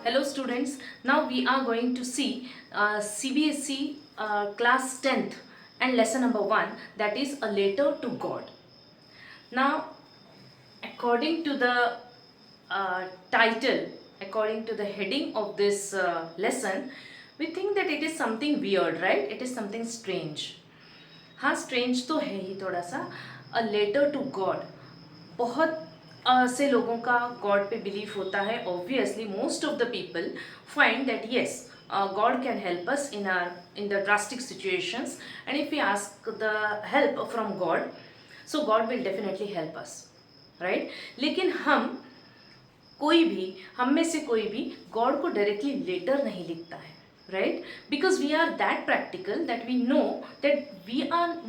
Hello students, now we are going to see CBSE class 10th and lesson number 1, that is a letter to God. Now according to the title, according to the heading of this lesson, we think that it is something weird, right? It is something strange. हाँ strange तो है ही थोड़ा सा. A letter to God. बहुत से लोगों का गॉड पे बिलीफ होता है. Obviously most of the people find that yes God can help us in the drastic situations, and if we ask the help from God, so God will definitely help us, right? लेकिन हम में से कोई भी God को directly letter नहीं लिखता है, right? Because we are that practical that we know that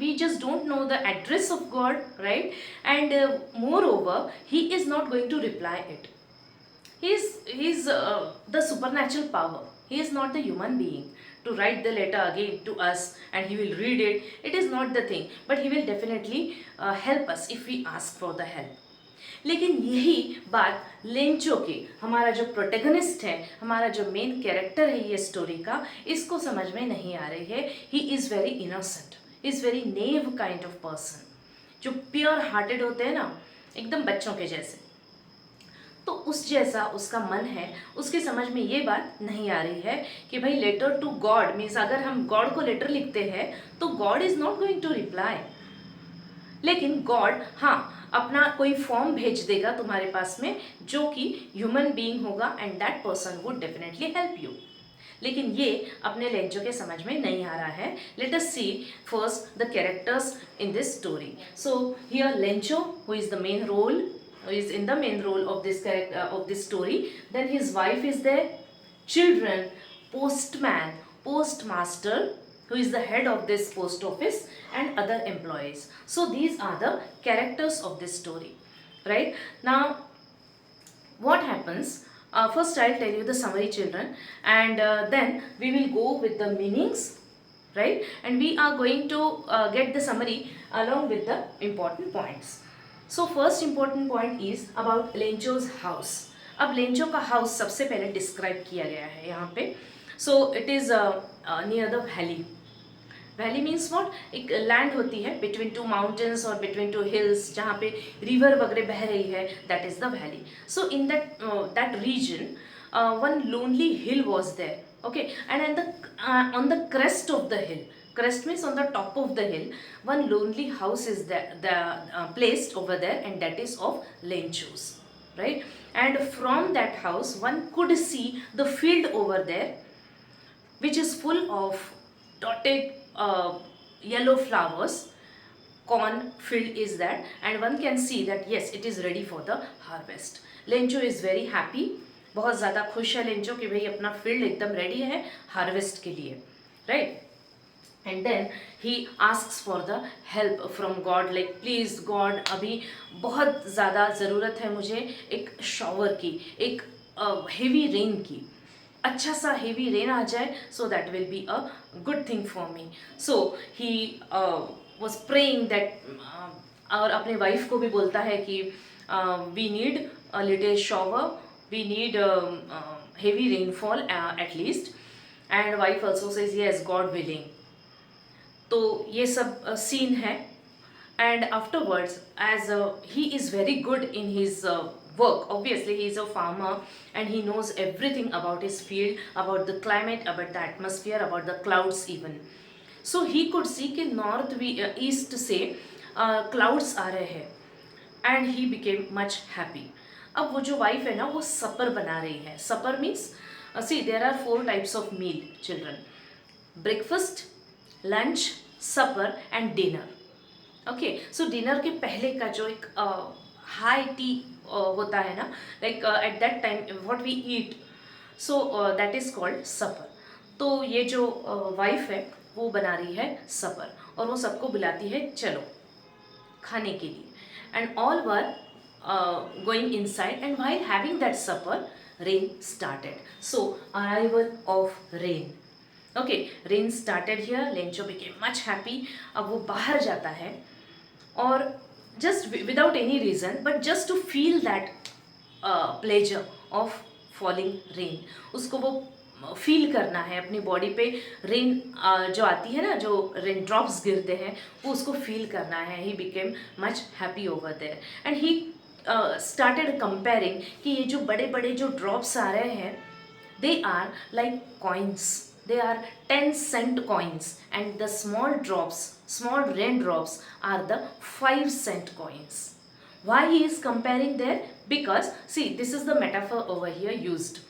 we just don't know the address of God, right? And moreover, he is not going to reply it. He is the supernatural power. He is not the human being to write the letter again to us and he will read it. It is not the thing, but he will definitely help us if we ask for the help. लेकिन यही बात Lencho के, हमारा जो protagonist है, हमारा जो main character है ये स्टोरी का, इसको समझ में नहीं आ रही है. He is very innocent, is very naive kind of person. जो प्योर हार्टेड होते हैं ना, एकदम बच्चों के जैसे, तो उस जैसा उसका मन है. उसके समझ में ये बात नहीं आ रही है कि भाई लेटर टू गॉड मीन्स अगर हम गॉड को लेटर लिखते हैं तो God is not going to reply. लेकिन गॉड हाँ अपना कोई फॉर्म भेज देगा तुम्हारे पास में जो कि ह्यूमन बीइंग होगा and that person would definitely help you. लेकिन ये अपने लेंचो के समझ में नहीं आ रहा है. Let us see first the characters in this story. So here Lencho who is the main role, is in the main role of this character of this story. Then his wife is there, children, postman, postmaster who is the head of this post office, and other employees. So these are the characters of this story, right? Now what happens, first I'll tell you the summary, children, and then we will go with the meanings, right? And we are going to get the summary along with the important points. So first important point is about Lencho's house. अब Lencho का house सबसे पहले describe किया गया है यहाँ पे. So it is near the valley. Valley means what, एक लैंड होती है बिटवीन टू माउंटेन्स और बिटवीन टू हिल्स, जहाँ पे रिवर वगैरह बह रही है, that is the valley. So in that region one lonely hill was there, okay, and on the crest of the hill, crest means on the top of the hill, one lonely house is there, placed over there, and that is of Lenchos, right? And from that house one could see the field over there which is full of dotted yellow flowers. Corn field is that, and one can see that yes, it is ready for the harvest. Lencho is very happy, बहुत ज़्यादा खुश है Lencho कि भाई अपना field एकदम ready है harvest के लिए, right? And then he asks for the help from God, like please God, अभी बहुत ज़्यादा ज़रूरत है मुझे एक शॉवर की, एक हेवी रेन की. अच्छा सा हेवी रेन आ जाए so that will be a good thing for me. So he was praying that, और अपने वाइफ को भी बोलता है कि we need a little shower, we need heavy rainfall at least, and wife also says yes, God willing. तो ये सब scene है. And afterwards, as he is very good in his work, obviously he is a farmer and he knows everything about his field, about the climate, about the atmosphere, about the clouds even. So he could see कि north east से clouds आ रहे हैं, and he became much happy. अब वो जो wife है ना, वो सपर बना रही है. Supper means, see there are 4 types of meal children: breakfast, lunch, supper and dinner. Okay, so dinner के पहले का जो एक हाई टी होता है ना, like at that time what we eat, so that is called supper. तो ये जो वाइफ है वो बना रही है सपर, और वो सबको बुलाती है चलो खाने के लिए. And all were going inside, and while having that supper, rain started. So arrival of rain. Okay, rain started here. Lencho became much happy. अब वो बाहर जाता है और just without any reason, but just to feel that pleasure of falling rain, उसको वो feel करना है अपनी बॉडी पे। रेन जो आती है ना, जो रेन ड्रॉप्स गिरते हैं, वो उसको फील करना है। He became much happy over there and he started comparing कि ये जो बड़े बड़े जो ड्रॉप्स आ रहे हैं, they are like coins. They are 10-cent coins, and the small drops, small raindrops are the 5-cent coins. Why he is comparing there? Because see, this is the metaphor over here used.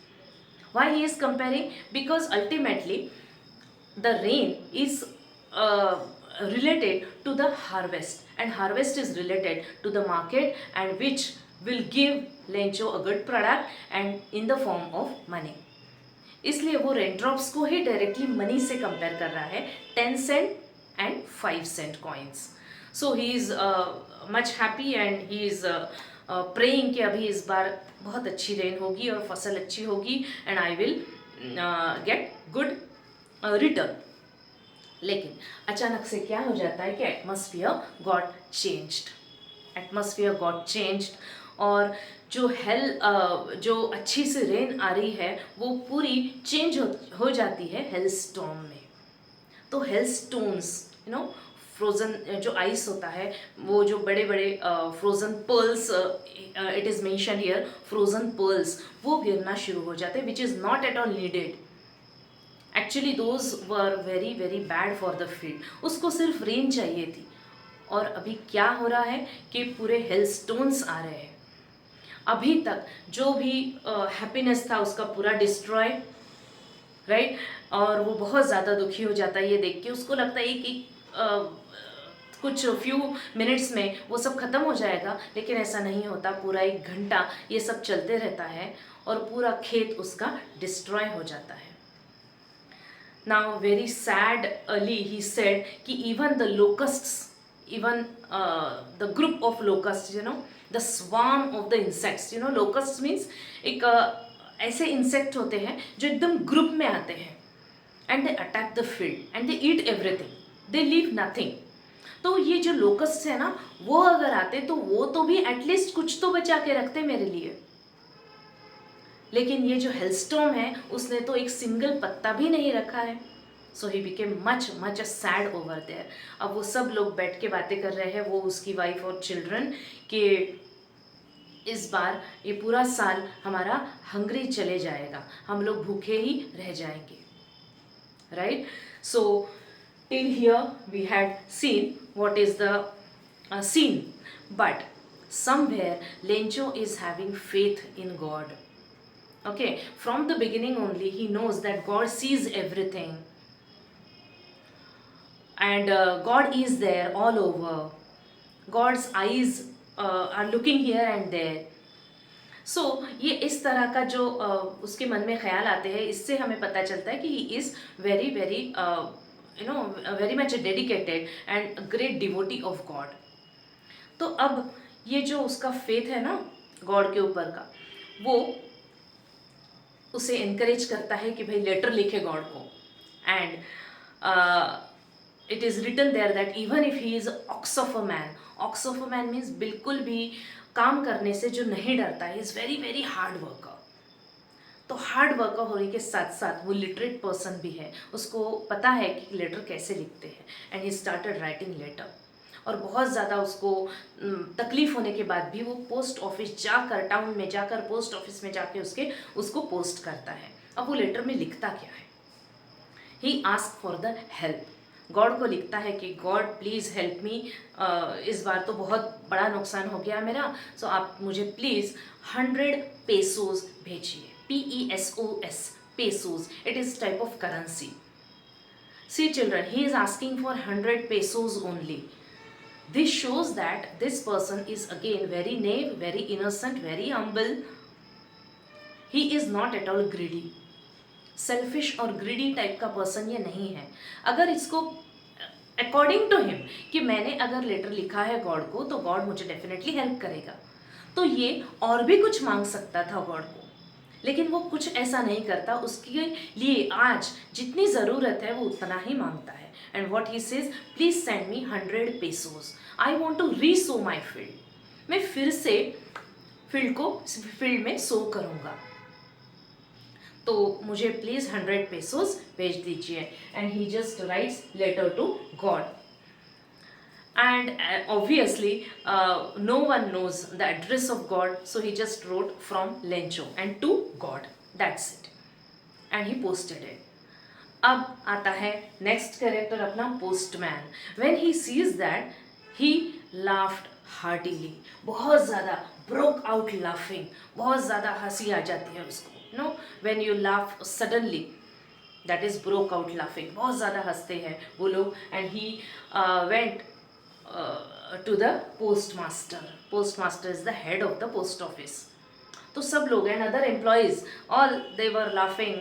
Why he is comparing? Because ultimately the rain is related to the harvest, and harvest is related to the market, and which will give Lencho a good product and in the form of money. इसलिए वो raindrops को ही directly money से compare कर रहा है, 10 cent and 5 cent coins. So he is much happy and he is praying कि अभी इस बार बहुत अच्छी रेन होगी और फसल अच्छी होगी and I will get good return. लेकिन अचानक से क्या हो जाता है कि atmosphere got changed. Atmosphere got changed और जो जो अच्छी सी रेन आ रही है वो पूरी चेंज हो जाती है हेल स्टॉर्म में. तो hail stones, you know, frozen जो आइस होता है, वो जो बड़े बड़े frozen pearls, it is mention here frozen pearls, वो गिरना शुरू हो जाते हैं, विच is not at all needed. Actually those were very very bad for the field. उसको सिर्फ रेन चाहिए थी. और अभी क्या हो रहा है कि पूरे हेल स्टोन्स आ रहे हैं. अभी तक जो भी हैप्पीनेस था उसका पूरा डिस्ट्रॉय, राइट. और वो बहुत ज़्यादा दुखी हो जाता है ये देख के. उसको लगता है कि कुछ फ्यू मिनट्स में वो सब ख़त्म हो जाएगा, लेकिन ऐसा नहीं होता. पूरा 1 घंटा ये सब चलते रहता है और पूरा खेत उसका डिस्ट्रॉय हो जाता है. Now very sadly he said कि even the locusts, even the group of locusts, you know, the swarm of the insects, you know, locusts means एक ऐसे इंसेक्ट होते हैं जो एकदम ग्रुप में आते हैं and they attack the field and they eat everything, they leave nothing. तो ये जो लोकस्ट है ना, वो अगर आते तो वो तो भी एटलीस्ट कुछ तो बचा के रखते मेरे लिए. लेकिन ये जो हेलस्टॉर्म है उसने तो एक सिंगल पत्ता भी नहीं रखा है. So he became much much sad over there. अब वो सब लोग बैठ के बातें कर रहे हैं, वो उसकी वाइफ और चिल्ड्रन, कि इस बार ये पूरा साल हमारा हंग्री चले जाएगा, हम लोग भूखे ही रह जाएंगे, right. So till here we had seen what is the scene, but somewhere Lencho is having faith in God. Okay, from the beginning only he knows that God sees everything and God is there all over. God's eyes are looking here and there. So ये इस तरह का जो उसके मन में ख्याल आते हैं, इससे हमें पता चलता है कि he is very very you know very much dedicated and a great devotee of God. तो अब ये जो उसका फेथ है ना गॉड के ऊपर का, वो उसे इनकरेज करता है कि भाई लेटर लिखे गॉड को. And it is written there that even if he is ox of a man, ox of a man means बिल्कुल भी काम करने से जो नहीं डरता है, is very very hard worker. तो हार्ड वर्कर होने के साथ साथ वो लिटरेट पर्सन भी है, उसको पता है कि लेटर कैसे लिखते हैं. And he started writing letter. और बहुत ज़्यादा उसको तकलीफ़ होने के बाद भी वो पोस्ट ऑफिस जाकर, टाउन में जाकर, पोस्ट ऑफिस में जाके उसको पोस्ट करता है. अब वो लेटर में लिखता क्या है? He ask for the help. God को लिखता है कि गॉड प्लीज़ हेल्प मी, इस बार तो बहुत बड़ा नुकसान हो गया मेरा, सो आप मुझे प्लीज़ 100 पेसोज भेजिए. PESOS, pesos, it is type of currency. See children, he is asking for 100 pesos only. This shows that this person is again very naive, very innocent, very humble. He is not at all greedy. Selfish और greedy type का person ये नहीं है. अगर इसको according to him कि मैंने अगर लेटर लिखा है गॉड को तो गॉड मुझे डेफिनेटली हेल्प करेगा, तो ये और भी कुछ मांग सकता था गॉड को, लेकिन वो कुछ ऐसा नहीं करता. उसके लिए आज जितनी ज़रूरत है वो उतना ही मांगता है. And what he says, please send me 100 pesos. I want to re-sow my field. मैं फिर से फील्ड में सो करूँगा. तो मुझे प्लीज़ 100 pesos भेज दीजिए. And he just writes letter to God. And obviously no one knows the address of God, so he just wrote from Lencho and to God. That's it. And he posted it. अब आता है next character अपना postman. When he sees that he laughed heartily. बहुत ज़्यादा broke out laughing. बहुत ज़्यादा हंसी आ जाती है उसको. No, when you laugh suddenly, that is broke out laughing. बहुत ज़्यादा हंसते हैं वो लोग. And he went to the postmaster. Postmaster is the head of the post office. तो सब लोग and other employees all they were laughing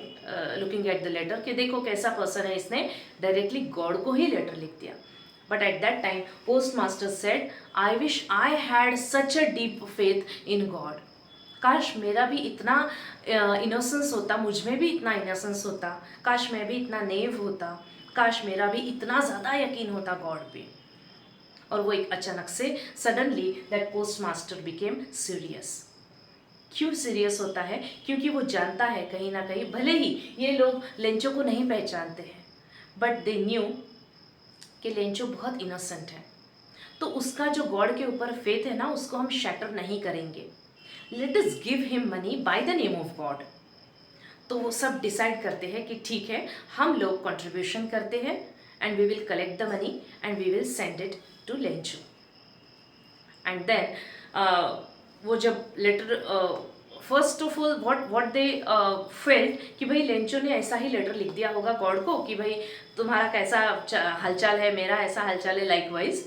looking at the letter कि देखो कैसा पर्सन है, इसने डायरेक्टली गॉड को ही लेटर लिख दिया. But at that time post master said, I wish I had such a deep faith in God. काश मेरा भी इतना इनोसेंस होता, मुझ में भी इतना इनोसेंस होता. काश मैं भी इतना नेव होता. काश मेरा भी इतना ज़्यादा यकीन होता गॉड पे. और वो एक अचानक से suddenly that post master became serious. क्यों सीरियस होता है? क्योंकि वो जानता है कहीं ना कहीं, भले ही ये लोग लेंचो को नहीं पहचानते हैं, बट दे न्यू कि लेंचो बहुत इनोसेंट है. तो उसका जो गॉड के ऊपर फेथ है ना, उसको हम शैटर नहीं करेंगे. Let us give him money by the name of God. तो वो सब डिसाइड करते हैं कि ठीक है, हम लोग कंट्रीब्यूशन करते हैं and we will collect the money and we will send it to Lencho. And then वो जब letter first of all what they felt कि भाई लेंचो ने ऐसा ही लेटर लिख दिया होगा गॉड को कि भाई तुम्हारा कैसा हालचाल है, मेरा ऐसा हालचाल है लाइकवाइज.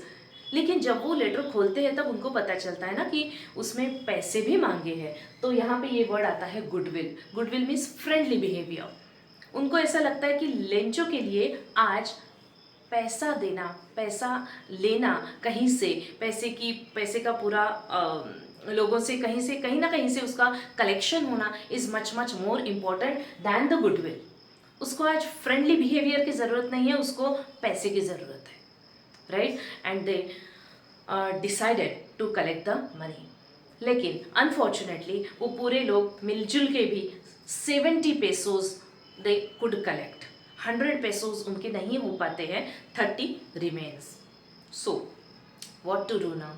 लेकिन जब वो लेटर खोलते हैं तब उनको पता चलता है ना कि उसमें पैसे भी मांगे हैं. तो यहाँ पे ये वर्ड आता है goodwill. Goodwill means friendly behaviour. उनको ऐसा लगता है कि लेंचो के लिए आज पैसा देना, पैसा लेना कहीं से, पैसे का पूरा लोगों से कहीं ना कहीं से उसका कलेक्शन होना is much more important than the goodwill. उसको आज फ्रेंडली बिहेवियर की ज़रूरत नहीं है, उसको पैसे की ज़रूरत है. Right. And they decided to collect the money. लेकिन अनफॉर्चुनेटली वो पूरे लोग मिलजुल के भी 70 pesos they could collect. 100 pesos उनके नहीं हो पाते हैं. 30 remains. So what to do now?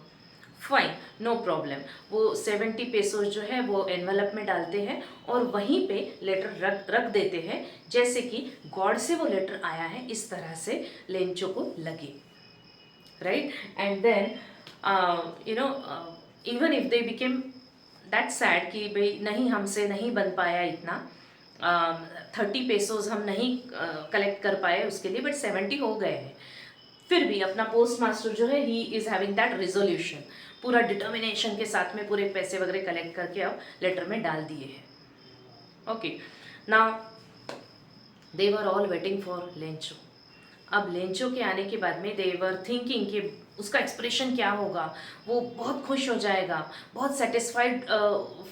Fine, no problem. वो 70 pesos जो है वो एनवलप में डालते हैं और वहीं पे लेटर रख देते हैं, जैसे कि गॉड से वो लेटर आया है इस तरह से लेंचो को लगे. Right. And then even if they became that sad कि भाई नहीं, हमसे नहीं बन पाया इतना, 30 pesos हम नहीं कलेक्ट कर पाए उसके लिए, बट 70 हो गए हैं. फिर भी अपना पोस्ट मास्टर जो है he is having that resolution. पूरा डिटर्मिनेशन के साथ में पूरे पैसे वगैरह कलेक्ट करके अब लेटर में डाल दिए हैं. Okay. Now they were all waiting for Lencho. अब लेंचो के आने के बाद में दे वर थिंकिंग कि उसका एक्सप्रेशन क्या होगा. वो बहुत खुश हो जाएगा, बहुत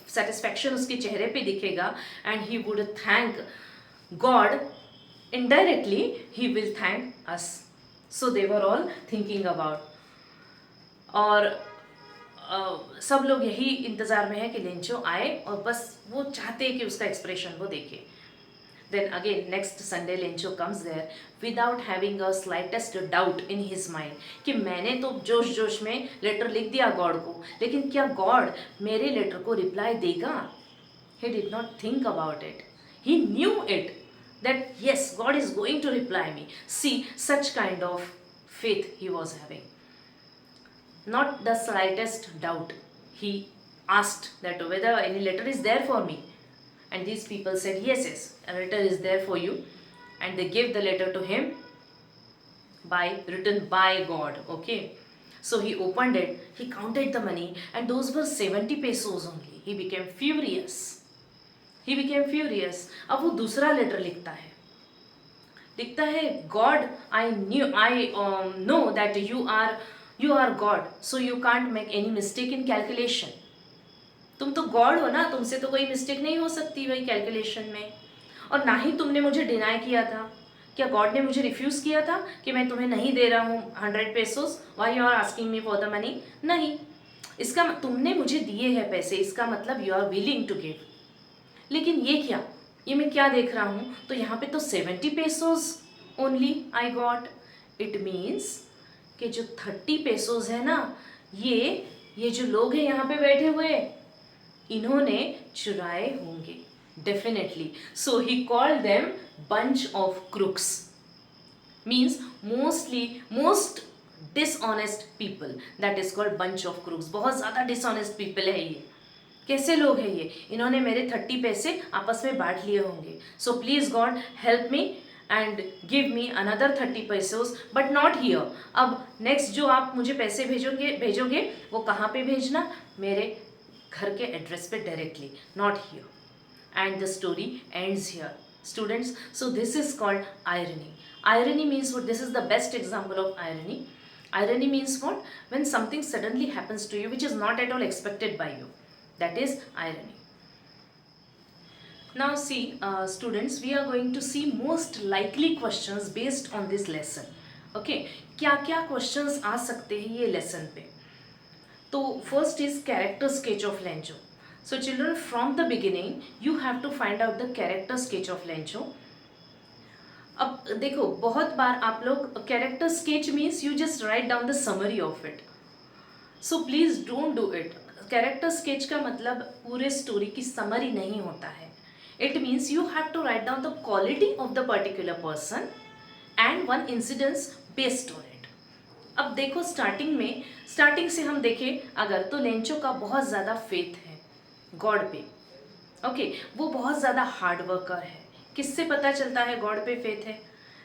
सेटिस्फैक्शन उसके चेहरे पे दिखेगा and he would thank God. Indirectly he will thank us. So they were all thinking about. और सब लोग यही इंतज़ार में है कि लेंचो आए और बस वो चाहते हैं कि उसका एक्सप्रेशन वो देखे. Then again next Sunday Lencho comes there without having a slightest doubt in his mind कि मैंने तो जोश में लेटर लिख दिया गॉड को, लेकिन क्या गॉड मेरे लेटर को रिप्लाई देगा? He did not think about it. He knew it that yes, God is going to reply me. See, such kind of faith he was having. Not the slightest doubt. He asked that whether any letter is there for me. And these people said, yes, a letter is there for you. And they gave the letter to him written by God. Okay. So he opened it, he counted the money, and those were 70 pesos only. He became furious. अब वो दूसरा letter लिखता है God, I know that you are God, so you can't make any mistake in calculation. तुम तो God हो ना, तुमसे तो कोई मिस्टेक नहीं हो सकती भाई कैलकुलेशन में. और ना ही तुमने मुझे डिनाई किया था. क्या गॉड ने मुझे रिफ्यूज़ किया था कि मैं तुम्हें नहीं दे रहा हूँ 100 pesos? Why you are asking me for the money? नहीं, तुमने मुझे दिए हैं पैसे, इसका मतलब you are willing to give. लेकिन ये क्या, ये मैं क्या देख रहा हूँ, तो यहाँ पे तो 70 pesos only I got. It means कि जो 30 पेसोज है ना, ये जो लोग हैं यहाँ पे बैठे हुए, इन्होंने चुराए होंगे definitely. So he called them bunch of crooks, means most dishonest people, that is called bunch of crooks. बहुत ज़्यादा डिसऑनेस्ट पीपल है ये। कैसे लोग हैं ये? इन्होंने मेरे 30 पैसे आपस में बांट लिए होंगे। So please God help me and give me another 30 pesos, but not here. अब नेक्स्ट जो आप मुझे पैसे भेजोगे वो कहाँ पे भेजना? मेरे घर के एड्रेस पे directly, not here. And the story ends here students. So this is called irony. Irony means what? This is the best example of irony. Irony means what? When something suddenly happens to you which is not at all expected by you. That is irony. Now see, students, we are going to see most likely questions based on this lesson. Okay, क्या क्या questions आ सकते हैं ये lesson पे? तो first is character sketch of Lencho. So children, from the beginning you have to find out the character sketch of Lencho. अब देखो, बहुत बार आप लोग character sketch means you just write down the summary of it. So please don't do it. Character sketch का मतलब पूरे story की summary नहीं होता है. It means you have to write down the quality of the particular person and one incidence based on it. अब देखो, starting से हम देखें अगर, तो लेंचो का बहुत ज़्यादा फेथ है गॉड पे। ओके, वो बहुत ज़्यादा हार्ड वर्कर है। किससे पता चलता है गॉड पे फेथ है?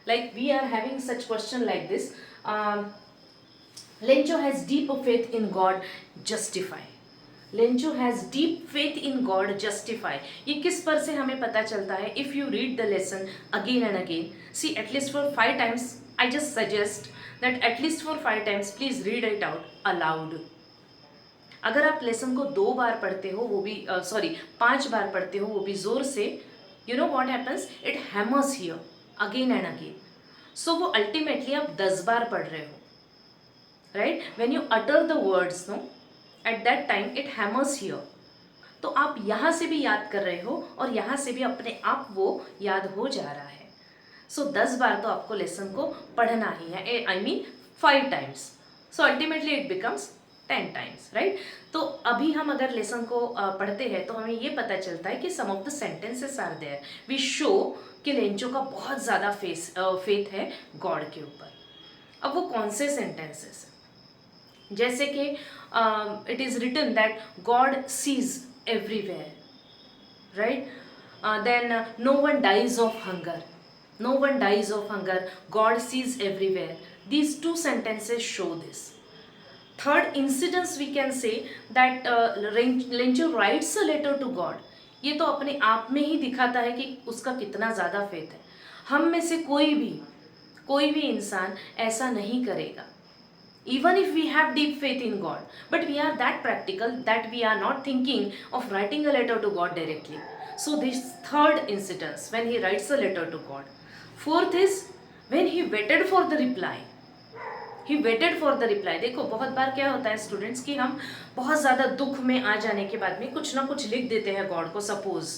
Like we are having such question like this, Lencho has deep faith in God, justify. Lencho has deep faith in God, justify. ये किस पर से हमें पता चलता है? If you read the lesson again and again, see at least for 5 times, I just suggest that at least for 5 times please read it out aloud. अगर आप लेसन को 2 बार पढ़ते हो, वो भी 5 बार पढ़ते हो, वो भी जोर से, you know what happens, it hammers here again and again. So वो अल्टीमेटली आप 10 बार पढ़ रहे हो, right? When you utter the words, no, at that time it hammers here. तो आप यहाँ से भी याद कर रहे हो और यहाँ से भी अपने आप वो याद हो जा रहा है। सो 10 बार तो आपको लेसन को पढ़ना ही है, I mean 5 times. So ultimately it becomes 10 times, right? तो अभी हम अगर लेसन को पढ़ते हैं तो हमें ये पता चलता है कि some of the sentences are there we show कि लेंचो का बहुत ज़्यादा फेथ है गॉड के ऊपर। अब वो कौन से सेंटेंसेस? जैसे कि it is written that God sees everywhere, right? Then no one dies of hunger, no one dies of hunger, God sees everywhere. These 2 sentences show this. Third incidence we can say that Lencho writes a letter to God. ये तो अपने आप में ही दिखाता है कि उसका कितना ज़्यादा फेथ है। हम में से कोई भी इंसान ऐसा नहीं करेगा, even if we have deep faith in God, but we are that practical that we are not thinking of writing a letter to God directly. So this third incidence, when he writes a letter to God. Fourth is when he waited for the reply. He waited for the reply. देखो, बहुत बार क्या होता है students कि हम बहुत ज़्यादा दुख में आ जाने के बाद में कुछ ना कुछ लिख देते हैं गॉड को। सपोज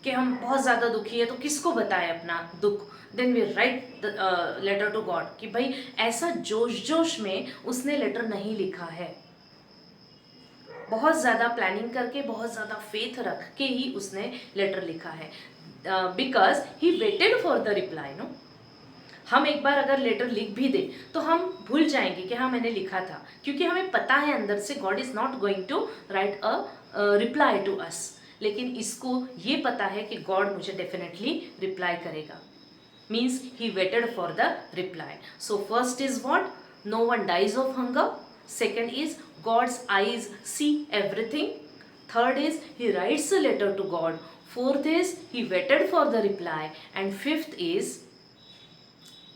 कि हम बहुत ज़्यादा दुखी है तो किसको बताएं अपना दुख? Then we write letter to God कि भाई ऐसा जोश में उसने लेटर नहीं लिखा है, बहुत ज़्यादा प्लानिंग करके, बहुत ज़्यादा फेथ रख के ही उसने लेटर लिखा है, because he waited for the reply. No, हम एक बार अगर लेटर लिख भी दे तो हम भूल जाएंगे कि हाँ मैंने लिखा था, क्योंकि हमें पता है अंदर से God is not going to write a reply to us. लेकिन इसको ये पता है कि गॉड मुझे डेफिनेटली रिप्लाई करेगा, means he waited for the reply. So first is what? No one dies of hunger. Second is God's eyes see everything. Third is he writes a letter to God. Fourth is he waited for the reply, and fifth is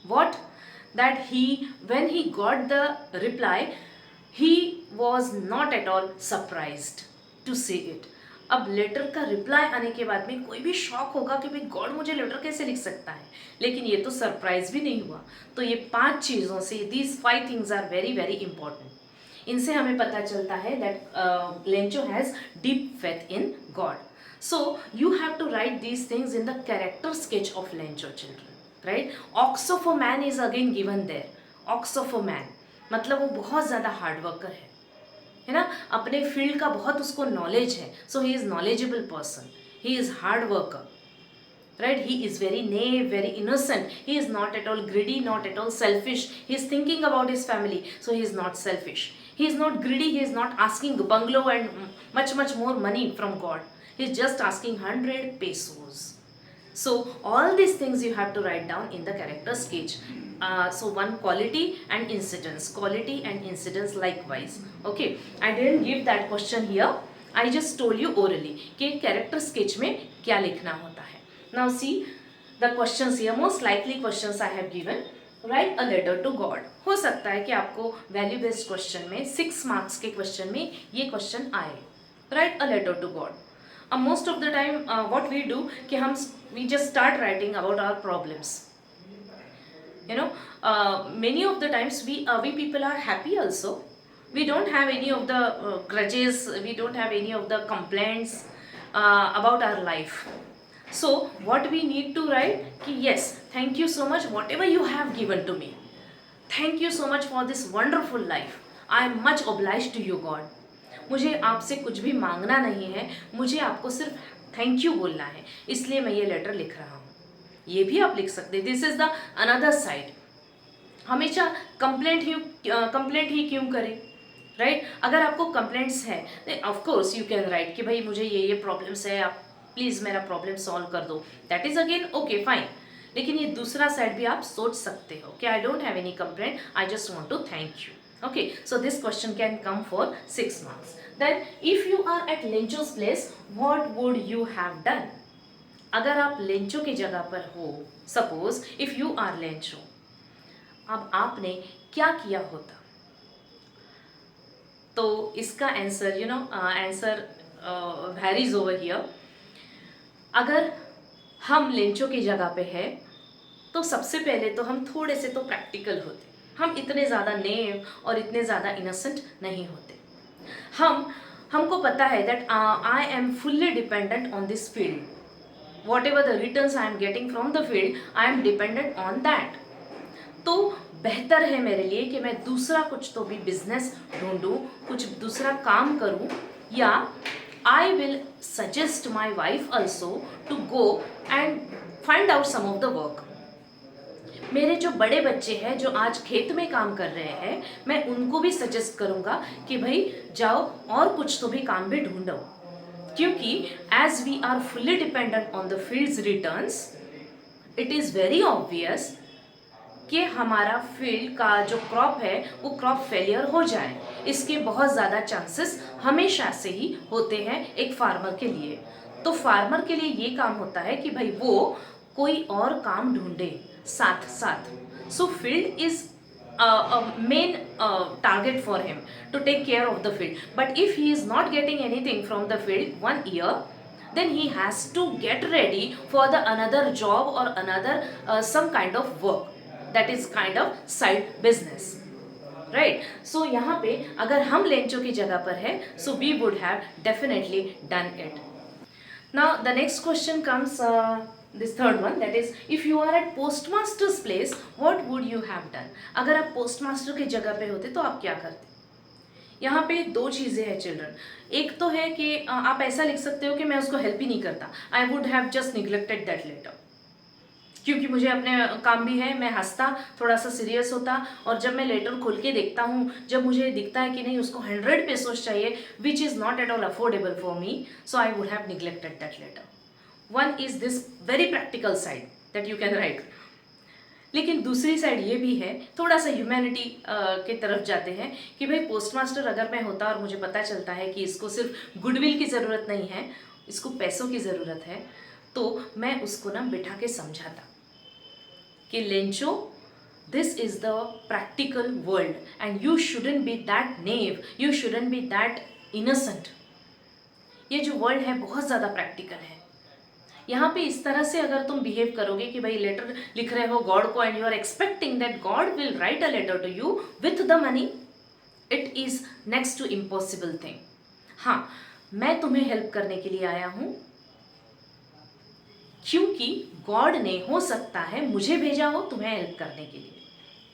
what? That when he got the reply, he was not at all surprised to see it. अब letter का reply आने के बाद में कोई भी shock होगा कि भाई गॉड मुझे लेटर कैसे लिख सकता है, लेकिन ये तो सरप्राइज भी नहीं हुआ। तो ये 5 चीज़ों से, these 5 things are very very important. इनसे हमें पता चलता है that Lencho has deep faith in God. So you have to write these things in the character sketch of Lencho, children, right? Ox of a man is again given there. Ox of a man मतलब वो बहुत ज़्यादा hard worker है ना, अपने field का बहुत उसको नॉलेज है. So he is knowledgeable person, he is hard worker, right? He is very naive, very innocent. He is not at all greedy, not at all selfish. He is thinking about his family, so he is not selfish. He is not greedy, he is not asking bungalow and much more money from God. He is just asking 100 pesos. So all these things you have to write down in the character sketch. So one, quality and incidence likewise. Okay, I didn't give that question here. I just told you orally कि character sketch में क्या लिखना होता है. Now see the questions here. Most likely questions I have given. Write a letter to God. हो सकता है कि आपको वैल्यू बेस्ड क्वेश्चन में 6 मार्क्स के क्वेश्चन में ये क्वेश्चन आए. Write a letter to God. Most of the time what we do कि हम we just start writing about our problems. You know, many of the times we people are happy also. We don't have any of the grudges. We don't have any of the complaints about our life. So what we need to write कि yes, thank you so much whatever you have given to me. Thank you so much for this wonderful life. I am much obliged to you God. मुझे आपसे कुछ भी मांगना नहीं है, मुझे आपको सिर्फ थैंक यू बोलना है, इसलिए मैं ये लेटर लिख रहा हूँ. ये भी आप लिख सकते हैं. This is the another side. हमेशा कंप्लेंट ही क्यों करें, राइट? अगर आपको कंप्लेंट्स है तो ऑफकोर्स यू कैन राइट कि भाई मुझे ये प्रॉब्लम्स है, आप प्लीज़ मेरा प्रॉब्लम सॉल्व कर दो. That is again okay fine. लेकिन ये दूसरा साइड भी आप सोच सकते हो कि I don't have any complaint, I just want to thank you. Okay, so this question can come for 6 marks. Then if you are at Lencho's place, what would you have done? अगर आप Lencho की जगह पर हो, suppose if you are Lencho, अब आपने क्या किया होता? तो इसका answer answer varies over here. अगर हम लेंचो की जगह पे है तो सबसे पहले तो हम थोड़े से तो प्रैक्टिकल होते. हम इतने ज़्यादा नेव और इतने ज़्यादा इनोसेंट नहीं होते. हमको पता है that I am fully dependent on this field. What ever the returns I am getting from the field, I am dependent on that. तो बेहतर है मेरे लिए कि मैं दूसरा कुछ तो भी बिजनेस ढूंढूं, कुछ दूसरा काम करूं, या I will suggest my wife also to go and find out some of the work. मेरे जो बड़े बच्चे हैं जो आज खेत में काम कर रहे हैं, मैं उनको भी सजेस्ट करूंगा कि भाई जाओ और कुछ तो भी काम भी ढूंढो. क्योंकि as we are fully dependent on the fields returns, it is very obvious कि हमारा फील्ड का जो क्रॉप है वो क्रॉप फेलियर हो जाए. इसके बहुत ज़्यादा चांसेस हमेशा से ही होते हैं एक फार्मर के लिए. तो फार्मर के लिए ये काम होता है कि भाई वो कोई और काम ढूंढे साथ साथ. सो field is a main target for him to take care of the field. But if he is not getting anything from the field 1 year, then he has to get ready for the another job or another some kind of work that is kind of side business, right? So यहाँ पे अगर हम Lencho की जगह पर है, so we would have definitely done it. Now the next question comes, this third one, that is if you are at postmaster's place, what would you have done? अगर आप पोस्टमास्टर की जगह पे होते तो आप क्या करते? यहाँ पे 2 चीज़ें हैं चिल्ड्रन. एक तो है कि आप ऐसा लिख सकते हो कि मैं उसको हेल्प ही नहीं करता, I would have just neglected that letter. क्योंकि मुझे अपने काम भी है, मैं हंसता, थोड़ा सा सीरियस होता, और जब मैं लेटर खोल के देखता हूँ, जब मुझे दिखता है कि नहीं उसको 100 पेसोस चाहिए, which is not at all affordable for me, so I would have neglected that letter. One is this very practical side that you can right. लेकिन दूसरी साइड ये भी है, थोड़ा सा ह्यूमैनिटी के तरफ जाते हैं कि भाई पोस्टमास्टर अगर मैं होता और मुझे पता चलता है कि इसको सिर्फ गुडविल की ज़रूरत नहीं है, इसको पैसों की ज़रूरत है, तो मैं उसको ना बिठा के समझाता कि Lencho, this is the practical world and you shouldn't be that naive, you shouldn't be that innocent. ये जो वर्ल्ड है बहुत ज़्यादा प्रैक्टिकल है. यहाँ पे इस तरह से अगर तुम बिहेव करोगे कि भाई लेटर लिख रहे हो गॉड को and you are expecting that God will write a letter to you with the money, it is next to impossible thing. हाँ, मैं तुम्हें हेल्प करने के लिए आया हूँ क्योंकि गॉड ने हो सकता है मुझे भेजा हो तुम्हें हेल्प करने के लिए.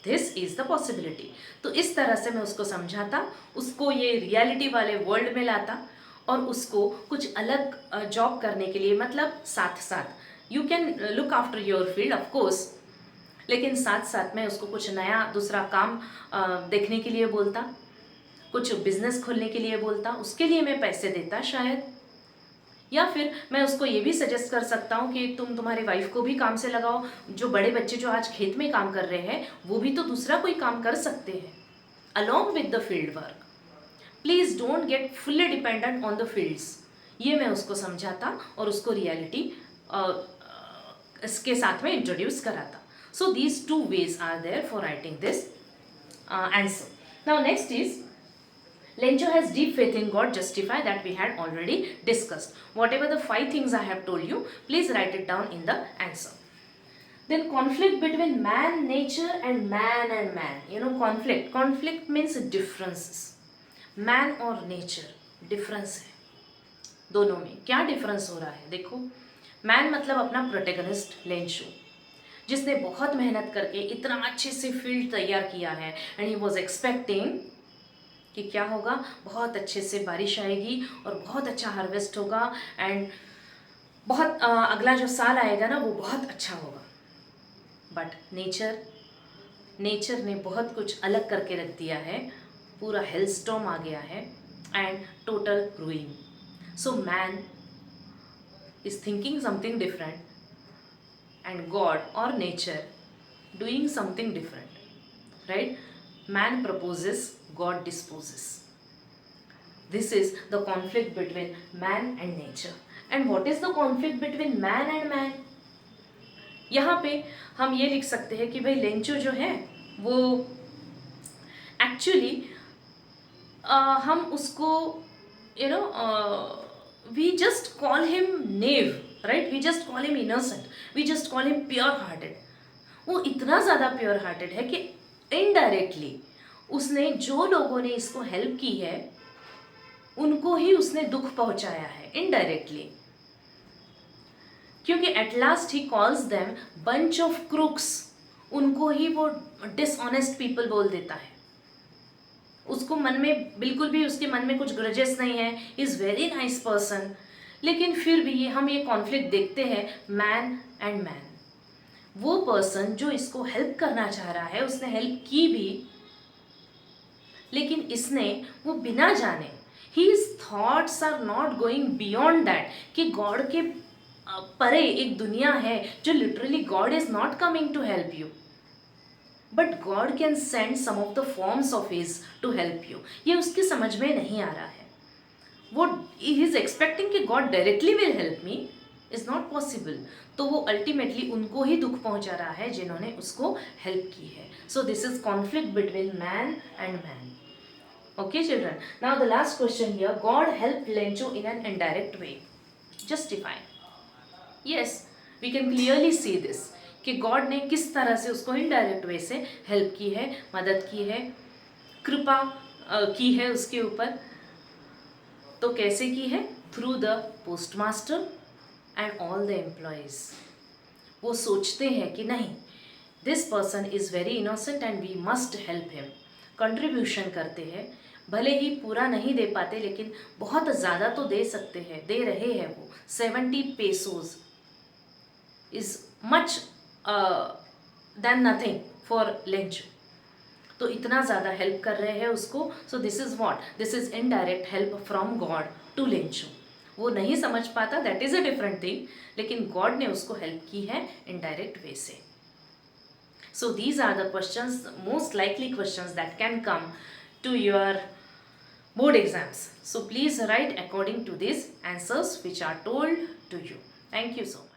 This is the possibility. तो इस तरह से मैं उसको समझाता, उसको ये रियलिटी वाले वर्ल्ड में लाता और उसको कुछ अलग जॉब करने के लिए, मतलब साथ साथ you can look after your field of course, लेकिन साथ साथ में उसको कुछ नया दूसरा काम देखने के लिए बोलता, कुछ बिजनेस खोलने के लिए बोलता, उसके लिए मैं पैसे देता शायद. या फिर मैं उसको ये भी सजेस्ट कर सकता हूँ कि तुम तुम्हारी वाइफ को भी काम से लगाओ. जो बड़े बच्चे जो आज खेत में काम कर रहे हैं वो भी तो दूसरा कोई काम कर सकते हैं along with the field work. Please don't get fully dependent on the fields. ये मैं उसको समझाता और उसको रियलिटी इसके साथ में इंट्रोड्यूस कराता. So these two ways are there for writing this answer. Now next is Lencho has deep faith in God, justify, that we had already discussed. Whatever the 5 things I have told you, please write it down in the answer. Then conflict between man, nature and man. You know, conflict means differences. Man और nature difference है दोनों में. क्या difference हो रहा है देखो. man मतलब अपना protagonist लेंचो, जिसने बहुत मेहनत करके इतना अच्छे से फील्ड तैयार किया है एंड ही वॉज एक्सपेक्टिंग कि क्या होगा, बहुत अच्छे से बारिश आएगी और बहुत अच्छा हार्वेस्ट होगा एंड बहुत अगला जो साल आएगा ना वो बहुत अच्छा होगा. बट नेचर ने बहुत कुछ अलग करके रख दिया है. पूरा हेल स्टॉर्म आ गया है and total रूइन. So man is thinking something different and God or nature doing something different, right? Man proposes, God disposes. This is the conflict between man and nature. And what is the conflict between man and man? यहाँ पे हम ये लिख सकते हैं कि भाई Lencho जो है वो एक्चुअली हम उसको you know we just call him naive, right? We just call him innocent, we just call him pure hearted. वो इतना ज़्यादा प्योर हार्टेड है कि इनडायरेक्टली उसने जो लोगों ने इसको हेल्प की है उनको ही उसने दुख पहुंचाया है इनडायरेक्टली, क्योंकि at last he calls them bunch of crooks. उनको ही वो डिसऑनेस्ट पीपल बोल देता है. उसको मन में बिल्कुल भी उसके मन में कुछ ग्रजेस नहीं है, इज़ वेरी नाइस पर्सन. लेकिन फिर भी हम ये कॉन्फ्लिक्ट देखते हैं मैन एंड मैन. वो पर्सन जो इसको हेल्प करना चाह रहा है उसने हेल्प की भी, लेकिन इसने वो बिना जाने his thoughts are not going beyond that कि गॉड के परे एक दुनिया है जो literally God is not coming to help you, but God can send some of the forms of his to help you. ये उसकी समझ में नहीं आ रहा है. वो ही इज एक्सपेक्टिंग कि God directly will help me, is not possible. तो वो अल्टीमेटली उनको ही दुख पहुंचा रहा है जिन्होंने उसको हेल्प की है. So this is conflict between man and man. Okay children, now the last question here. God help Lencho in an indirect way, justify. Yes, we can clearly see this कि गॉड ने किस तरह से उसको indirect way से help की है, मदद की है, कृपा की है उसके ऊपर. तो कैसे की है? Through the postmaster and all the employees. वो सोचते हैं कि नहीं, this person is very innocent and we must help him. Contribution करते हैं, भले ही पूरा नहीं दे पाते लेकिन बहुत ज़्यादा तो दे सकते हैं, दे रहे हैं. वो 70 pesos is much then nothing for Lencho. तो इतना ज़्यादा हेल्प कर रहे हैं उसको. So this is what, this is indirect help from God to Lencho. वो नहीं समझ पाता, that is a different thing, लेकिन गॉड ने उसको हेल्प की है इनडायरेक्ट वे से. So these are the questions, most likely questions that can come to your board exams. So please write according to these answers which are told to you. Thank you so much.